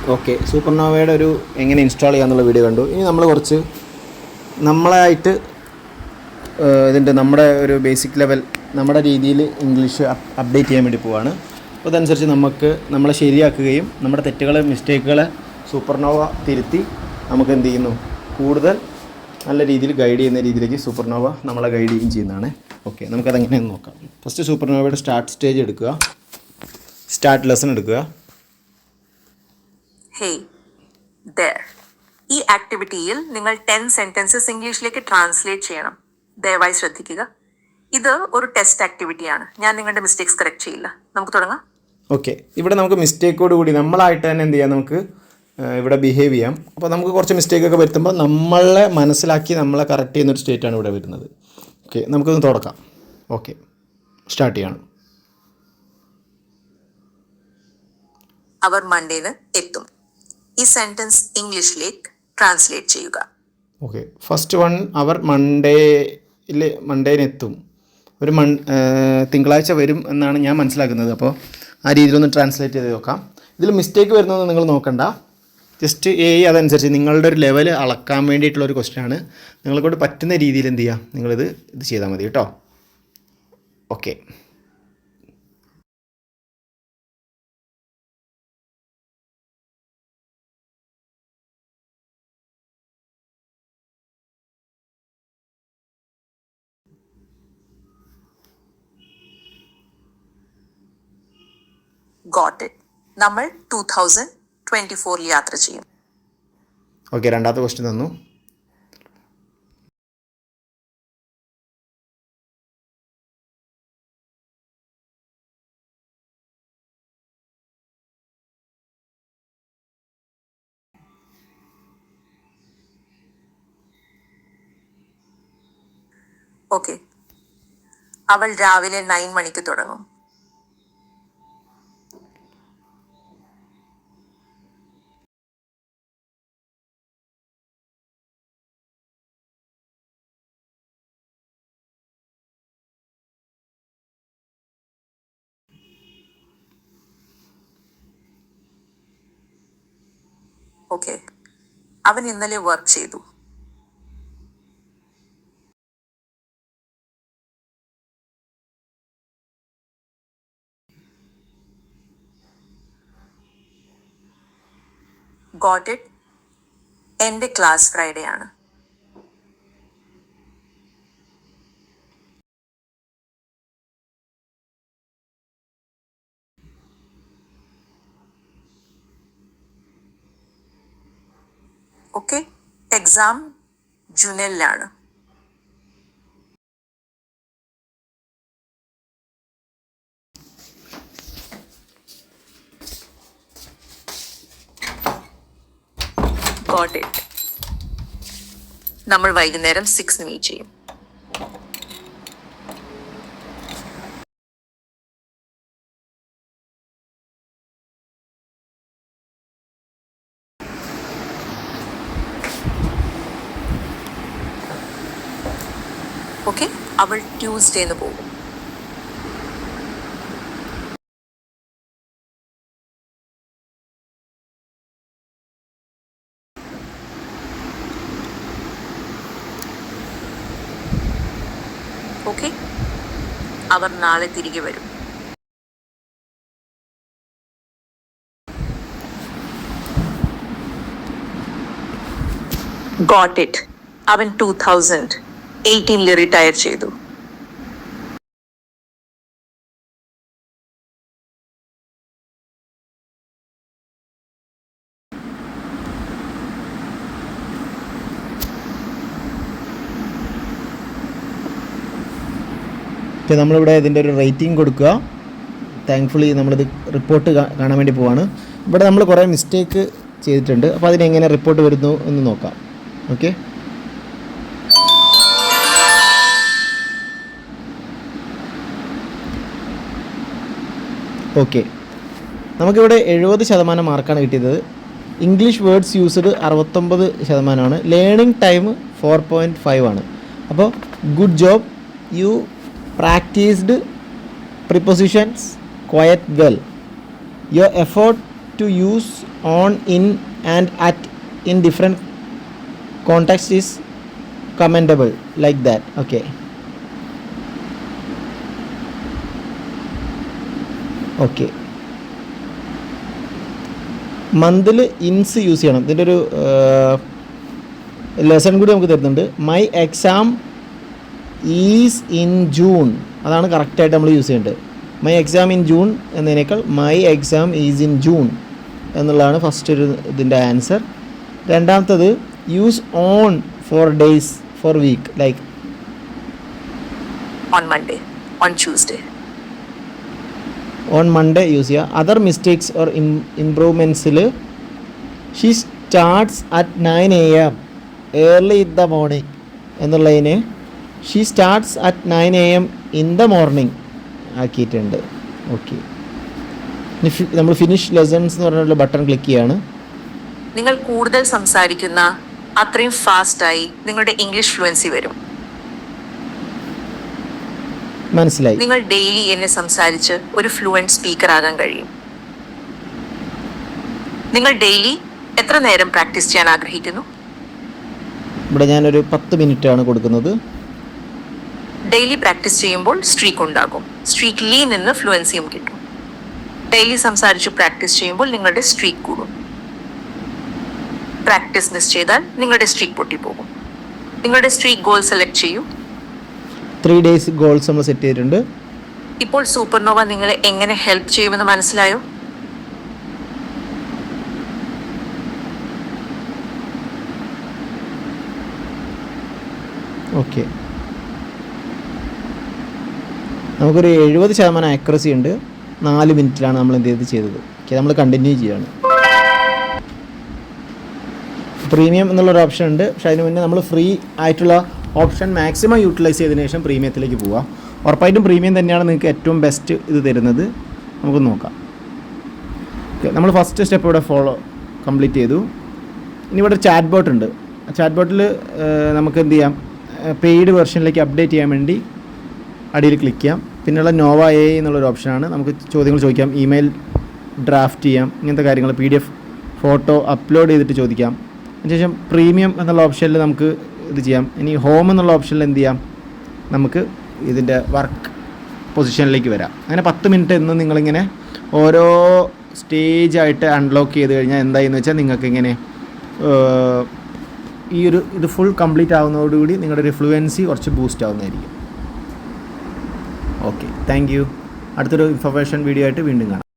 Okay, സൂപ്പർനോവയുടെ ഒരു എങ്ങനെ install ചെയ്യാന്നുള്ള video കണ്ടു. ഇനി നമ്മൾ കുറച്ച് നമ്മളായിട്ട് നമ്മുടെ ഒരു ബേസിക് ലെവൽ നമ്മുടെ രീതിയിൽ ഇംഗ്ലീഷ് അപ്ഡേറ്റ് ചെയ്യാൻ വേണ്ടി പോവാണ്. അപ്പോൾ അതനുസരിച്ച് നമ്മളെ ശരിയാക്കുകയും നമ്മുടെ തെറ്റുകളെ മിസ്റ്റേക്കുകളെ സൂപ്പർനോവ തിരുത്തി നമുക്ക് എന്ത് ചെയ്യുന്നു, കൂടുതൽ നല്ല രീതിയിൽ ഗൈഡ് ചെയ്യുന്ന രീതിയിലേക്ക് സൂപ്പർനോവ നമ്മളെ ഗൈഡ് ചെയ്യുകയും ചെയ്യുന്നതാണ്. ഓക്കെ, നമുക്കതെങ്ങനെയെന്ന് നോക്കാം. ഫസ്റ്റ് സൂപ്പർനോവയുടെ സ്റ്റാർട്ട് സ്റ്റേജ് എടുക്കുക, സ്റ്റാർട്ട് ലെസൺ എടുക്കുക. Hey there. ഈ ആക്ടിവിറ്റിയിൽ നിങ്ങൾ 10 സെന്റൻസസ് ഇംഗ്ലീഷിലേക്ക് ട്രാൻസ്ലേറ്റ് ചെയ്യണം. ദയവായി ശ്രദ്ധിക്കുക. ഇത് ഒരു ടെസ്റ്റ് ആക്ടിവിറ്റിയാണ്. ഞാൻ നിങ്ങളുടെ മിസ്റ്റേക്സ് കറക്റ്റ് ചെയ്യില്ല. നമുക്ക് തുടങ്ങാം. ഓക്കെ, ഇവിടെ നമുക്ക് മിസ്റ്റേക്കോട് കൂടി നമ്മളായിട്ട് തന്നെ എന്ത് ചെയ്യാം, നമുക്ക് ഇവിടെ ബിഹേവ് ചെയ്യാം. അപ്പോൾ നമുക്ക് കുറച്ച് മിസ്റ്റേക്കൊക്കെ വരുത്തുമ്പോൾ നമ്മളെ മനസ്സിലാക്കി നമ്മളെ കറക്റ്റ് ചെയ്യുന്നൊരു സ്റ്റേറ്റാണ് ഇവിടെ വരുന്നത്. ഓക്കെ, നമുക്കൊന്ന് തുടക്കാം. ഓക്കെ, സ്റ്റാർട്ട് ചെയ്യണം. അവർ മൺഡേന്ന് എത്തും. ഈ സെന്റൻസ് ഇംഗ്ലീഷിലേക്ക് ട്രാൻസ്ലേറ്റ് ചെയ്യുക. ഓക്കെ, ഫസ്റ്റ് വൺ, അവർ മൺഡേനെത്തും. ഒരു തിങ്കളാഴ്ച വരും എന്നാണ് ഞാൻ മനസ്സിലാക്കുന്നത്. അപ്പോൾ ആ രീതിയിലൊന്ന് ട്രാൻസ്ലേറ്റ് ചെയ്ത് നോക്കാം. ഇതിൽ മിസ്റ്റേക്ക് വരുന്നതെന്ന് നിങ്ങൾ നോക്കണ്ട. ജസ്റ്റ് അതനുസരിച്ച് നിങ്ങളുടെ ഒരു ലെവൽ അളക്കാൻ വേണ്ടിയിട്ടുള്ളൊരു ക്വസ്റ്റ്യനാണ്. നിങ്ങളെക്കൊണ്ട് പറ്റുന്ന രീതിയിൽ എന്ത് ചെയ്യുക, നിങ്ങളിത് ചെയ്താൽ മതി കേട്ടോ. Okay, got it. നമ്മൾ 2024 യാത്ര ചെയ്യും. ഓക്കെ, രണ്ടാമത്തെ ക്വസ്റ്റ്യൻ തന്നു. ഓക്കെ, അവൾ രാവിലെ 9 മണിക്ക് തുടങ്ങും. ഓക്കെ, അവൻ ഇന്നലെ വർക്ക് ചെയ്തു. Got it. എൻ്റെ ക്ലാസ് ഫ്രൈഡേ ആണ്. ഓക്കെ, എക്സാം ജൂണിലാണ്. Got it. നമ്മൾ വൈകുന്നേരം 6 മീറ്റ് ചെയ്യും. ഓക്കെ, അവൾ ട്യൂസ്ഡേന്ന് പോകും. ഓക്കെ, അവർ നാളെ തിരികെ വരും. Got it. അവൻ 2018 റിട്ടയർ ചെയ്തു. നമ്മളിവിടെ ഇതിൻ്റെ ഒരു റേറ്റിംഗ് കൊടുക്കുക. താങ്ക്ഫുള്ളി നമ്മളിത് റിപ്പോർട്ട് കാണാൻ വേണ്ടി പോവാണ്. ഇവിടെ നമ്മൾ കുറേ മിസ്റ്റേക്ക് ചെയ്തിട്ടുണ്ട്. അപ്പോൾ അതിനെങ്ങനെ റിപ്പോർട്ട് വരുന്നു എന്ന് നോക്കാം. ഓക്കെ, ഓക്കെ, നമുക്കിവിടെ 70% മാർക്കാണ് കിട്ടിയത്. English words used 69%. Learning time 4.5 ആണ്. അപ്പോൾ good job, you practiced prepositions quite well. Your effort to use on, in and at in different context is commendable, like that. Okay. Okay, മന്തിൽ ഇൻസ് use ചെയ്യണം. ഇതിൻ്റെ ഒരു ലെസൺ കൂടി നമുക്ക് തരുന്നുണ്ട്. My exam is in June, അതാണ് കറക്റ്റായിട്ട് നമ്മൾ യൂസ് ചെയ്യേണ്ടത്. മൈ എക്സാം ഇൻ ജൂൺ എന്നതിനേക്കാൾ my exam is in June എന്നുള്ളതാണ് ഫസ്റ്റ് ഒരു ഇതിൻ്റെ ആൻസർ. രണ്ടാമത്തത് use on for days for week, like on Monday, on Tuesday. On Monday use ചെയ്യുക. അതർ മിസ്റ്റേക്സ് ഓർ ഇംപ്രൂവ്മെൻറ്റ്സിൽ she starts at 9 AM early in the morning എന്നുള്ളതിന് she starts at 9 AM in the morning ആക്കിയിട്ടുണ്ട്. Okay, നമ്മൾ finish lessons എന്ന് പറഞ്ഞിട്ടുള്ള button click ചെയ്യാണ്. നിങ്ങൾ കൂടുതൽ സംസാരിക്കുന്ന അത്രയും ഫാസ്റ്റായി നിങ്ങളുടെ ഇംഗ്ലീഷ് ഫ്ലുവൻസി വരും. മനസ്സിലായി? നിങ്ങൾ ഡെയിലി എന്നെ സംസാരിച്ച് ഒരു ഫ്ലുവൻറ്റ് സ്പീക്കർ ആകാൻ കഴിയും. നിങ്ങൾ ഡെയിലി എത്ര നേരം പ്രാക്ടീസ് ചെയ്യാൻ ആഗ്രഹിക്കുന്നു? ഇവിടെ ഞാനൊരു 10 മിനിറ്റാണ് കൊടുക്കുന്നത്. ഡെയിലി പ്രാക്ടീസ് ചെയ്യുമ്പോൾ സ്ട്രീക്ക് ഉണ്ടാകും. സ്ട്രീക്കിൽ നിന്ന് ഫ്ലുവൻസിയും കിട്ടും. ഡെയിലി സംസാരിച്ച് പ്രാക്ടീസ് ചെയ്യുമ്പോൾ നിങ്ങളുടെ സ്ട്രീക്ക് കൂടും. പ്രാക്ടീസ് മിസ് ചെയ്താൽ നിങ്ങളുടെ സ്ട്രീക്ക് പൊട്ടിപ്പോകും. നിങ്ങളുടെ സ്ട്രീക്ക് ഗോൾ സെലക്ട് ചെയ്യൂ. 3 days ഗോൾസ് നമ്മൾ സെറ്റ് ചെയ്തിട്ടുണ്ട്. ഇപ്പോൾ സൂപ്പർനോവ നിങ്ങളെ എങ്ങനെ ഹെൽപ്പ് ചെയ്യുമെന്ന് മനസ്സിലായോ? ഓക്കെ, നമുക്കൊരു 70% ആക്യുറസി ഉണ്ട്. 4 മിനിറ്റിലാണ് നമ്മൾ എന്ത് ചെയ്തത്. ഓക്കെ, നമ്മൾ കണ്ടിന്യൂ ചെയ്യാണ്. പ്രീമിയം എന്നുള്ളൊരു ഓപ്ഷൻ ഉണ്ട്, പക്ഷേ അതിന് മുന്നേ നമ്മൾ ഫ്രീ ആയിട്ടുള്ള ഓപ്ഷൻ മാക്സിമം യൂട്ടിലൈസ് ചെയ്തതിന് ശേഷം പ്രീമിയത്തിലേക്ക് പോവാം. ഉറപ്പായിട്ടും പ്രീമിയം തന്നെയാണ് നിങ്ങൾക്ക് ഏറ്റവും ബെസ്റ്റ് ഇത് തരുന്നത്. നമുക്ക് നോക്കാം. ഓക്കെ, നമ്മൾ ഫസ്റ്റ് സ്റ്റെപ്പ് ഇവിടെ കംപ്ലീറ്റ് ചെയ്തു. ഇനി ഇവിടെ ചാറ്റ് ബോട്ട് ഉണ്ട്. ചാറ്റ് ബോട്ടിൽ നമുക്ക് എന്ത് ചെയ്യാം, പെയ്ഡ് വെർഷനിലേക്ക് അപ്ഡേറ്റ് ചെയ്യാൻ വേണ്ടി അടിയിൽ ക്ലിക്ക് ചെയ്യാം. പിന്നെയുള്ള നോവ എ എന്നുള്ളൊരു ഓപ്ഷനാണ്. നമുക്ക് ചോദ്യങ്ങൾ ചോദിക്കാം, ഇമെയിൽ ഡ്രാഫ്റ്റ് ചെയ്യാം, ഇങ്ങനത്തെ കാര്യങ്ങൾ, PDF ഫോട്ടോ അപ്ലോഡ് ചെയ്തിട്ട് ചോദിക്കാം. അതിനുശേഷം പ്രീമിയം എന്നുള്ള ഓപ്ഷനിൽ നമുക്ക് ഇത് ചെയ്യാം. ഇനി ഹോം എന്നുള്ള ഓപ്ഷനിൽ എന്ത് ചെയ്യാം, നമുക്ക് ഇതിൻ്റെ വർക്ക് പൊസിഷനിലേക്ക് വരാം. അങ്ങനെ 10 മിനിറ്റ് എന്ന് നിങ്ങളിങ്ങനെ ഓരോ സ്റ്റേജായിട്ട് അൺലോക്ക് ചെയ്ത് കഴിഞ്ഞാൽ എന്തായെന്ന് വെച്ചാൽ നിങ്ങൾക്ക് ഇങ്ങനെ ഇത് ഫുൾ കംപ്ലീറ്റ് ആവുന്നതോടുകൂടി നിങ്ങളുടെ ഒരു ഫ്ലുവൻസി കുറച്ച് ബൂസ്റ്റ് ആവുന്നതായിരിക്കും. Okay, thank you. അടുത്തൊരു ഇൻഫർമേഷൻ വീഡിയോ ആയിട്ട് വീണ്ടും കാണാം.